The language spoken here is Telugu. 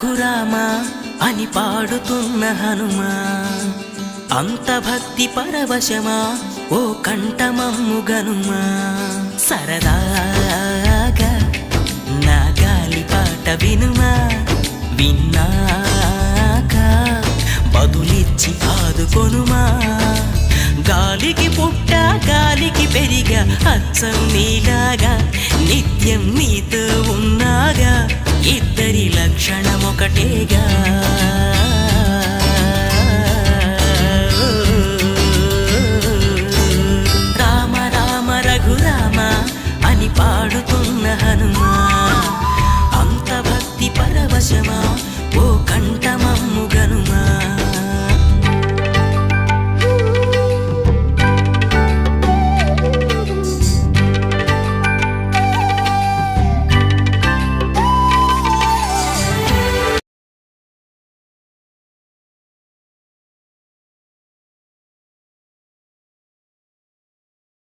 రఘురామా అని పాడుతున్న హనుమా, అంత భక్తి పరవశమా ఓ కంఠమమ్ము గనుమా. సరదాగా నా గాలి పాట వినుమా, విన్నాక బదులిచ్చి ఆదుకొనుమా. గాలికి పుట్ట గాలికి పెరిగా అచ్చం నీలాగా, నిత్యం నీతో ఉన్నాగా, ఇద్దరి లక్షణం ఒకటేగా. రామ రామ రఘురామ అని పాడుతున్న హనుమా, అంత భక్తి పరవశమా